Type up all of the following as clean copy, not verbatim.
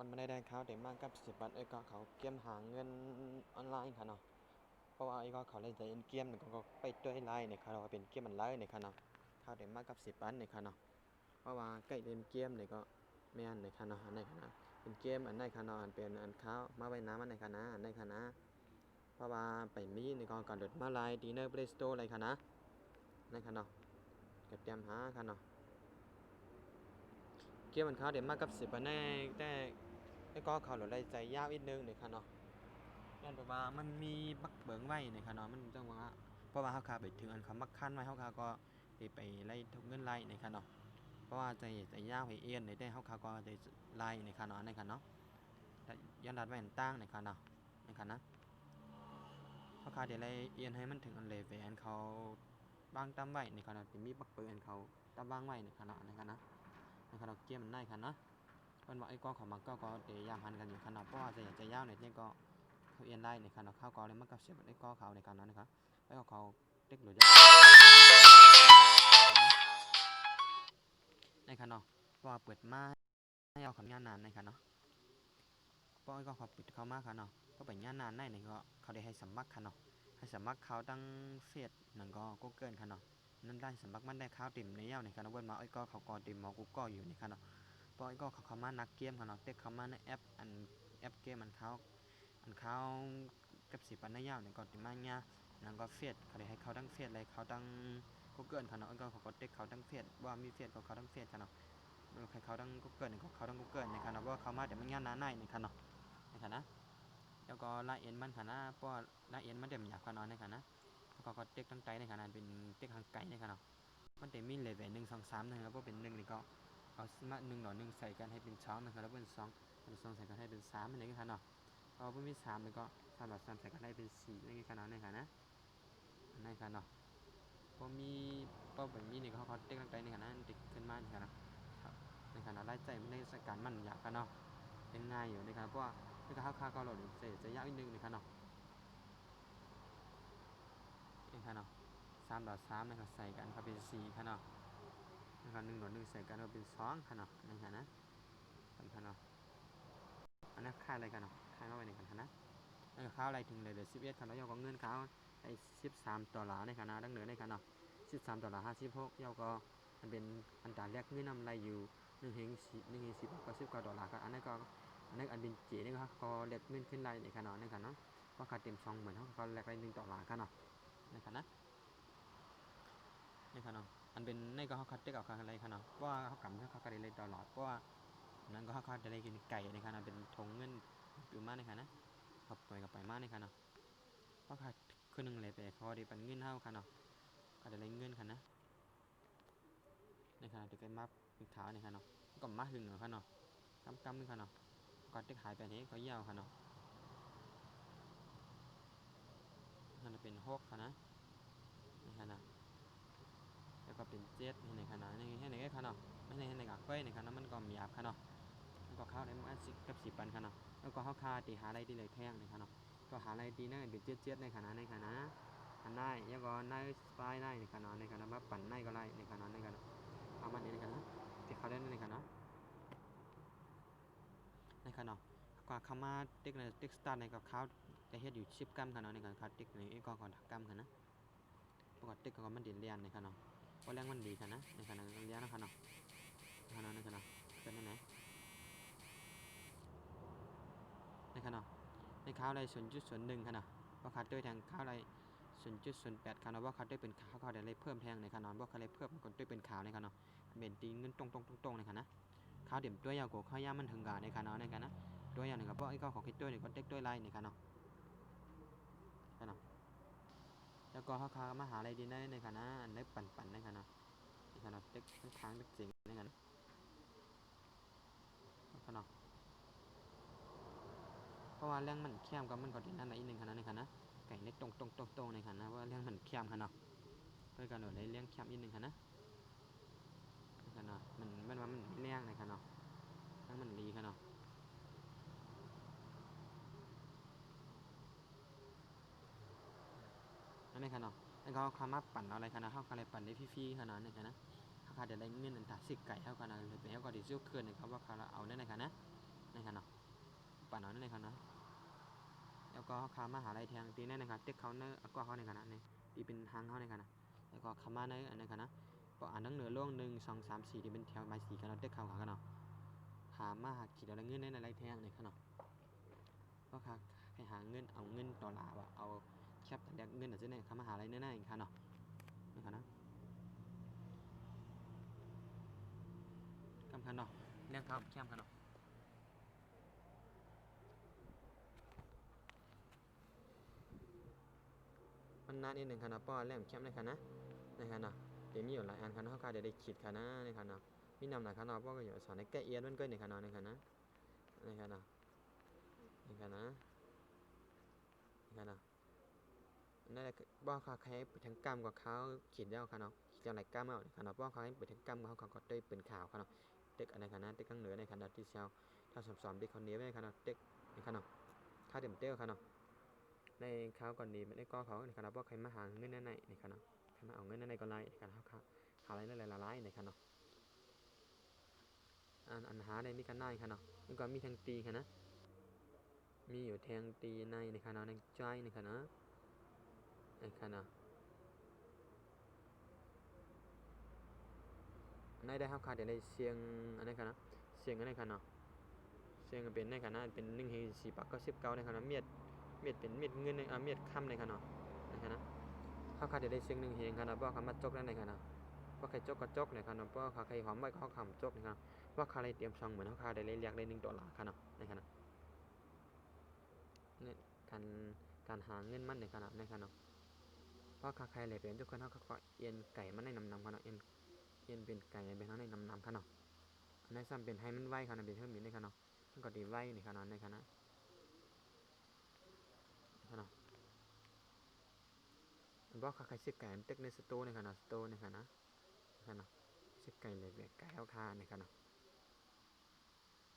มันไม่ได้ข้าวแต่มากกับ10 บาทก็เขาเกี่ยมหาเงินออนไลน์ค่ะเนาะเพราะว่าก็เขาเล่นใจเกมก็ไปด้วยไลน์ในค่ะเราเป็นเกมมันไลน์ในค่ะเนาะข้าวแต่มากกับ10 บาทในค่ะเนาะเพราะว่าใกล้เล่นเกมเนี่ยก็แม่นในค่ะเนาะอันในค่ะนะเป็นเกมอันในค่ะเนาะอันเป็นอันข้าวมาไว้น้ำอันในค่ะนะอันในค่ะนะเพราะว่าไปมีในก็การโหลดมาไลน์ดีเนอร์เพลย์สโตร์อะไรค่ะนะในค่ะเนาะก็เตรียมหาค่ะเนาะเกมมันข้าวเดี๋ยวมากกับ10 บาทแน่แต่ก็เขาโหลดได้ใจยากนิดนึงในค่ะเนาะ ย้อนแบบว่ามันมีบักเบิงไว้ในคะเนาะมันจังว่าเพราะว่าเฮาคาไปถึงอันคำมักคันไว้เฮาคาก็ได้ไปไล่ทุกเงินไล่ในคะเนาะเพราะว่าใจยาวให้เอียนในได้เฮาคาก็ได้ไล่ในคะเนาะในคะเนาะแต่ย้อนดัดไว้อันตั้งในคะเนาะในคะนะเฮาคาได้ไล่เอียนให้มันถึงอันเลเวลเขาบางตามไว้ในคะเนาะมีบักเบิงอันเขาตามบางไว้ในคะเนาะในคะนะในคะเนาะเกมมันได้คะเนาะเพิ่นว่าไอ้กองของมันก็ได้ยามหันกันอยู่คะเนาะเพราะว่าใจยาวในเนี่ยก็เขาเอียนได้ในการเราเข้ากอเลยมันก็เสียบได้กอเขาในการนั้นนะครับแล้วก็เขาเด็กหลุดในคันเนาะว่าเปิดมาให้เอาคำงานนานในคันเนาะเพราะก็เขาปิดเขามากคันเนาะเพราะไปงานนานในก็เขาได้ให้สมัครคันเนาะให้สมัครเขาตั้งเฟซนั่นก็เกินคันเนาะนั่นได้สมัครมันได้ข้าวติ่มในเย้าในคันเนาะเว้นมาไอ้ก็เขากอติ่มหมอกูก็อยู่ในคันเนาะเพราะไอ้ก็เขามานักเกมคันเนาะเต็กเขามาในแอปแอปเกมอันเขากับสิปันในเย้าเนี่ยก็ติมาเนี่ยนั่นก็เฟซเขาได้ให้เขาตั้งเฟซอะไรเขาตั้งกูเกิลคันเนาะไอ้ก็เขาก็เต็กเขาตั้งเฟซว่ามีเฟซของเขาตั้งเฟซคันเนาะใครเขาตั้งกูเกิลของเขาตั้งกูเกิลในคันเนาะว่าเขามาแต่มันงานหน้าในในคันเนาะในคันนะแล้วก็ละเอียดมันคันนะเพราะละเอียดมันเดี๋ยวมันอยากคันเนาะในคันนะเขาก็เต็กตั้งใจในคันนั้นเป็นเต็กทางไกลในคันเนาะมันเต็มมีเลเวล1 2 3นะครับว่าเป็น1นี่ก็เอามา1 ต่อ 1ใส่กันให้เป็น2นะครับแล้วเป็น2 2ใส่กันให้เป็น3อะไรกันคันเนาะพอเป็นมี3แล้วก็3 ต่อ 3ใส่กันให้เป็น4อะไรกันคันเนาะในคันนะในคันเนาะพอมีพอแบบมีนี่เขาเต็กตั้งใจในคันนั้นเต็กขึ้นมาในคันเนาะในคันเนาะไล่ใจมันในสการมันอยากคันเนาะเป็นง่ายอยู่ในคันเพราะว่าในการเข้าก็เราจะยากนิดนึงในคันเนาะในคันเนาะ3 ต่อ 3นะครับใส่กันเขาเป็น4คันเนาะนะครับ1 ต่อ 1ใส่กันก็เป็น2คันเนาะในคันนะคันเนาะอันนั้นค่าอะไรกันเนาะค่าเข้าไปในคันนะข้าวอะไรถึงเลย11คันแล้วยอก็เงินข้าวไอ้13 ดอลลาร์ในคันนะดังเหนือในคันเนาะ13 ดอลลาร์ 56ยอก็มันเป็นอันตราแลกเงินนำไรอยู่1 เฮง 10 ก็ 19 ดอลลาร์ก็อันนั้นก็อันนั้นอันเป็นเจนี่ก็ก็แลกเงินขึ้นไรในคันเนาะในคันเนาะก็ค่าเต็ม2เหมือนเขาก็แลกไร1 ดอลลาร์กันเนาะในคันนะในคันเนาะอันเป็นในก็เขาคัดเด็กเอาคันอะไรคันเนาะว่าเขากำเขาคัดอะไรตลอดเพราะว่านั้นก็เขาคัดอะไรกินไก่ในคันเนาะเป็นทงเงินอยู่มากในคันนะเขาปล่อยกับไปมากในคันเนาะเพราะคัดคือ1เลยไปเขาได้เป็นเงินเท่าคันเนาะคัดอะไรเงินคันนะในคันเด็กไอ้มาเป็นขาวในคันเนาะก็มาหึงเหรอคันเนาะกำนึงคันเนาะก็เด็กหายไปนี้ก็ยาวคันเนาะคันเป็น6คันนะในคันนะแล้วก็เป็น7ในคันนะในให้ในคันเนาะไม่ในให้ในกับก้อยในคันนะมันก็มีอาบคันเนาะแล้วก็เข้าได้มา10 กับ 10 ปันคันเนาะแล้วก็เขาคาตีหาอะไรดีเลยแท่งในคันเนาะก็หาอะไรดีนั่นเป็น7ในคันนะในคันนะอันได้แล้วก็ได้สปายได้ในคันนะในคันนะมาปั่นได้ก็ได้ในคันนะในคันนะเอามันในคันนะที่เขาได้ในคันนะในคันเนาะก็เขามาติ๊กในติ๊กสตาร์ในกับเขาได้เฮ็ดอยู่10 กัมคันเนาะในคันเขาติ๊กในก็ก่อนกัมคันนะปกติก็มันดีเลียนในคันเนาะเพราะแรงมันดีคันนะในคันนะเลียนนะคันเนาะคันนะในคันนะเป็นไหนในคันเนาะในข้าวไร0.01คันเนาะว่าคัดด้วยทางข้าวไร0.08คันเนาะว่าคัดด้วยเป็นข้าวเขาได้เพิ่มแทงในคันเนาะว่าเขาได้เพิ่มคนด้วยเป็นขาวในคันเนาะเป็นตีเงินตรงในคันนะข้าวเดี่ยมตัวยาวกว่าข้าวยามันถึงกาในคันเนาะในคันนะตัวยาวหนึ่งกับเพราะไอ้ก็ของคิดตัวหนึ่งก็เด็กตัวไรในคันเนาะคันเนาะแล้วก็เขามาหาอะไรดีได้ในคันนะได้ปั่นในคันเนาะในคันเนาะเด็กค้างเด็กเสียงในคันคันเนาะเพราะว่าเรื่องมันแคมกับมันก็ดีนั่นอีกหนึ่งคันนะในคันนะไก่เล็กตรงในคันนะว่าเรื่องมันแคมคันเนาะเพื่อการโดดได้เรื่องแคมอีกหนึ่งคันนะในคันเนาะมันว่ามันเลี้ยงในคันเนาะทั้งมันดีคันเนาะนั่นในคันเนาะแล้วก็เขามาปั่นอะไรคันนะเขาอะไรปั่นได้ฟรีๆคันนะในคันนะเขาขาดอะไรเงินอันตาสิกไก่เขาคันนะเลยไปเขาก็ดิซิลเกินนะครับว่าเขาเอาได้ในคันนะ นะครับเนาะป่านนั้นเลยครับเนาะแล้วก็คามหาลัยแทงตีในนะครับตึกเขาเนอร์ก็เขาในคณะนี้ตีเป็นทางเขาในคณะแล้วก็คามาในอันในคณะก็อ่านตั้งเหนือล่วง1 2 3 4ที่เป็นแถวใบสีกันเราตึกเขากันเนาะหามาหาขีดอะไรเงินในอะไรแทงในคณะก็ค่ะให้หาเงินเอาเงินต่อลาว่าเอาแคบแต่เงินอาจจะในคามหาลัยแน่ๆค่ะเนาะนะครับนะกำคันเนาะเรื่องเขาแคมกันเนาะมันนานนิดหนึ่งค่ะเนาะป้อแหลมแคมในคณะนะครับเนาะเดี๋ยวมีอยู่หลายอันค่ะเนาะเขาเดี๋ยวได้ขีดค่ะนะในคณะมีนำหลายคณะป้อก็อยู่สอนในแก่เอียนมันก็ในคณะในคณะนะครับเนาะในคณะนะครับเนาะนั่นแหละป้อเขาใครไปทั้งกรรมกับเขาขีดแล้วค่ะเนาะขีดอะไรกรรมเอาในคณะป้อเขาให้ไปทั้งกรรมเขาก็ได้เป็นข่าวค่ะเนาะเด็กในคณะเด็กข้างเหนือในคณะที่เช้าถ้าสอนเด็กคนนี้ในคณะเด็กในคณะข้าเต็มเตี้ยวค่ะเนาะในข้าวก่อนนี้ไม่ได้ก็เขาในคณะป้อใครมาหาเงินนั่นในคณะใครมาเอาเงินนั่นในก็ไล่ในคณะเขาหาอะไรนั่นละลายในคณะอันหาในมีกันได้ค่ะเนาะมันก็มีทางตีค่ะนะมีอยู่แทงตีในค่ะเนาะในใจในค่ะนะในค่ะเนาะในได้ครับค่ะเดี๋ยวในเสียงอันนี้ค่ะนะเสียงอันนี้ค่ะเนาะเสียงเป็นในค่ะนะเป็น1/499ในค่ะนะเมียดเป็นเมียดเงินในเมียดค่ำในค่ะเนาะในค่ะนะเขาค่ะเดี๋ยวได้เสียง1 เฮงค่ะนะเพราะเขามาจกนั่นในค่ะเนาะเพราะใครจกก็จกในค่ะเนาะเพราะเขาใครหอมไว้เขาคำจกในค่ะเพราะเขาเลยเตรียมซองเหมือนเขาค่ะได้เรียกได้$1ค่ะเนาะในค่ะนะเนี่ยการหาเงินมันในค่ะนะในค่ะเนาะเพราะใครเลยเป็นทุกคนเขาก็เอียนไก่มันในนำค่ะเนาะเอียนเป็นไก่เป็นเขาในนำค่ะเนาะในซ้ำเป็นให้มันไหวค่ะนะเป็นเท่านี้ในค่ะเนาะมันก็ดีไหวในค่ะเนาะในค่ะนะค่ะเนาะเพราะใครซื้อไก่มันตึกในสตูในค่ะเนาะสตูในค่ะนะค่ะเนาะซื้อไก่เลยแบบไก่เอาคาในค่ะเนาะ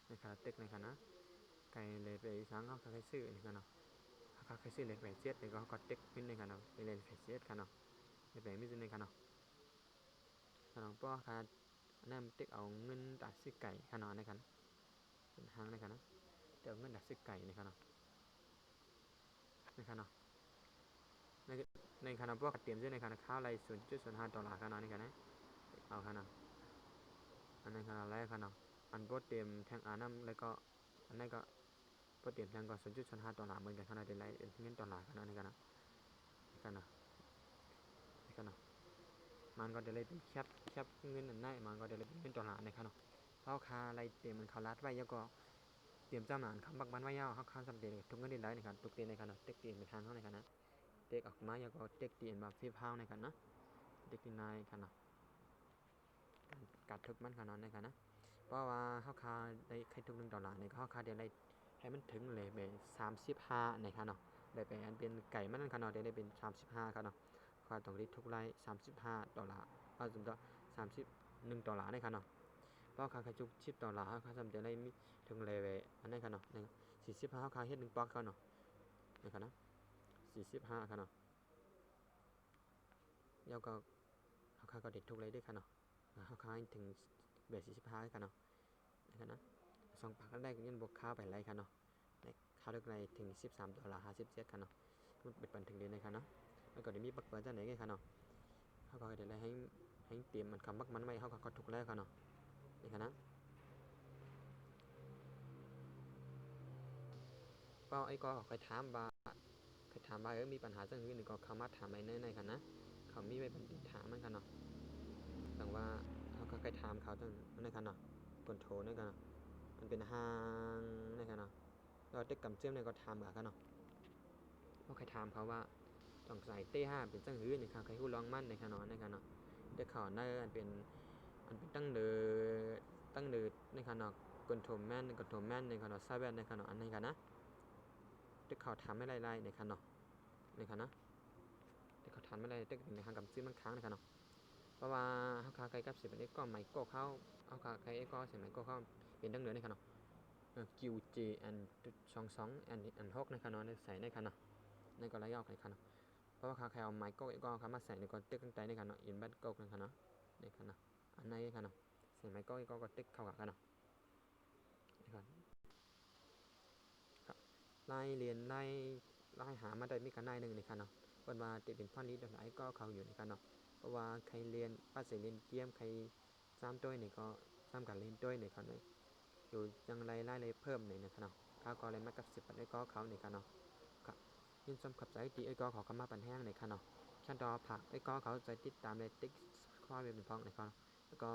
ในค่ะตึกในค่ะนะไก่เลยไปสังเขาใครซื้อในค่ะเนาะเขาใครซื้อเลยไปเสียดในก็ตึกขึ้นในค่ะเนาะเลยไปเสียดค่ะเนาะเลยไปไม่ซื้อในค่ะเนาะค่ะเนาะเพราะค่ะนั่นตึกเอาเงินตัดซื้อไก่ค่ะเนาะในค่ะเป็นทางในค่ะนะเดี๋ยวเงินตัดซื้อไก่ในค่ะเนาะในค่ะเนาะในในค่ะเนาะเพราะเตรียมซื้อในค่ะข้าวไร$0.05ค่ะเนาะในค่ะนะเอาค่ะเนาะอันนั้นค่ะแรกค่ะเนาะอันโปรเตรียมแทงน้ำแล้วก็อันนั้นก็โปรเตรียมแทงก็$0.05เหมือนกันค่ะนะเดี๋ยวไรเงิน$ค่ะเนาะในค่ะนะในค่ะเนาะในค่ะเนาะมันก็เดี๋ยวไรเป็นแคบเงินอันนั้นมันก็เดี๋ยวไรเป็นเงิน$ในค่ะเนาะเพราะค่าไรเตรียมมันเขารัดไว้แล้วก็เตรียมจำหนานคำบักบันไว้ยาวเขาค่าสำเร็จทุกเงินเดือนไรในค่ะทุกเดือนในค่ะเนาะเด็กเตรียมไปทางเขาในค่ะนะเด็กออกมาแล้วก็เด็กเตรียมแบบฟีพาวในค่ะนะเด็กนายค่ะเนาะกัดทุกมันค่ะเนาะในค่ะนะเพราะว่าเขาค่าได้แค่ทุก$1ในเขาค่าเดี๋ยวไรให้มันถึงเลยแบบ35ในค่ะเนาะได้ไปอันเป็นไก่มันนั่นค่ะเนาะได้เป็น35ค่ะเนาะค่าต้องรีดทุกไร$35เอาสมมติ$31ในค่ะเนาะเพราะค่าใครจุก$10ค่าสำเร็จไรมีถึงเลยอันนั้นค่ะเนาะใน45ค่าเฮ็ด1 ปอกค่ะเนาะในค่ะนะ45ค่ะเนาะแล้วก็เขาค่าก็เด็ดทุกไรด้วยค่ะเนาะเขาค่าถึงแบบ45ค่ะเนาะนะคะนะ2 ปากก็ได้เงินบวกค่าไปไรค่ะเนาะในค่าเลือกไรถึง$13.57ค่ะเนาะมันเป็นปันถึงเดือนในค่ะเนาะแล้วก็เดี๋ยวมีปักเปิดจะไหนกันค่ะเนาะเขาก็เดี๋ยวให้เตรียมมันคำบักมันไว้เขาก็ทุกแล้วค่ะเนาะนี่ค่ะนะก็ไอ้ก็เคยถามว่ามีปัญหาจังหื้อหนึ่งก็เขามาถามในค่ะนะเขามีไปบันทึกถามมันค่ะเนาะแต่ว่าเขาก็เคยถามเขาตั้งในค่ะเนาะคนโทรในค่ะเนาะมันเป็นห้างในค่ะเนาะเราเด็กกำเชื่อมในก็ถามกันเนาะก็เคยถามเขาว่าต้องใส่เต้ห้าเป็นจังหื้อในค่ะใครผู้ร้องมั่นในค่ะเนาะในค่ะเนาะเด็กเขาในอันเป็นตั้งเดือในค่ะเนาะกนโทรแมนในค่ะเนาะซาเวนในค่ะเนาะอันนี้ค่ะนะเด็กเขาทำไม่ไล่ในค่ะเนาะในค่ะนะเด็กเขาทำไม่ไล่เด็กในทางกำซื้อมันค้างในค่ะเนาะเพราะว่าเขาคาไกลกับเสียเป็นก็ไมโก้เข้าเขาคาไกลก็เสียไมโก้เข้าเป็นตั้งเดือในค่ะเนาะQJ อัน22อัน6ในค่ะเนาะใส่ในค่ะเนาะในก็ระยะในค่ะเนาะเพราะว่าใครเอาไมโก้ก็เขามาใส่ในก็เต็กตั้งใจในค่ะเนาะอินบัตโก้ในค่ะเนาะในค่ะเนาะอันนี้ค่ะเนาะใส่ไมโก้ก็เต็กเข้ากับค่ะเนาะ ไล่เรียนไล่หามาได้มีกันนายหนึ่งในค่ะเนาะเปิ้นว่าติเป็นพ่อนี้ดอกไหนก็เขาอยู่ในค่ะเนาะเพราะว่าใครเรียนภาษาเรียนเกียมใครซ้ำด้วยนี่ก็ซ้ำกันเรียนด้วยในค่ะเนาะอยู่ยังไล่เลยเพิ่มในนะคะเนาะข้าก็เลยมากับ10ปันไอ้ก็เขาในค่ะเนาะครับยินชมขับใจตีไอ้ก็ขอคำมาปันแห้งในค่ะเนาะขั้นตอนผักไอ้ก็เขาใจติดตามในติ๊กข้อเป็นพ้องในค่ะแล้วก็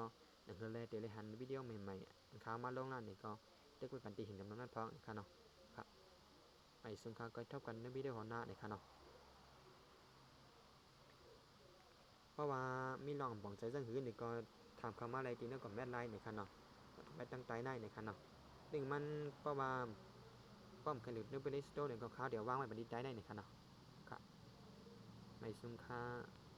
อย่างเรื่อยๆเดี๋ยวเลยหันวิดีโอใหม่ๆเขามาลงแล้วนี่ก็ติ๊กไปปันตีเห็นจำนวนนั้นพ้องในค่ะเนาะครับไอ้ซึ่งเขาก็เท่ากันในวิดีโอหน้าในค่ะเนาะเพราะว่ามีลองปองใจจังหือนี่ก็ถามคำว่าอะไรตีนั่นก็แม่ไลน์ในค่ะเนาะแม่ตั้งใจได้ในค่ะเนาะดึงมันเพราะว่าป้อมคลิปนึกไปในสโตร์เนี่ยก็เขาเดี๋ยววางไว้บันทึกได้ในค่ะเนาะครับไอ้ซึ่งค่า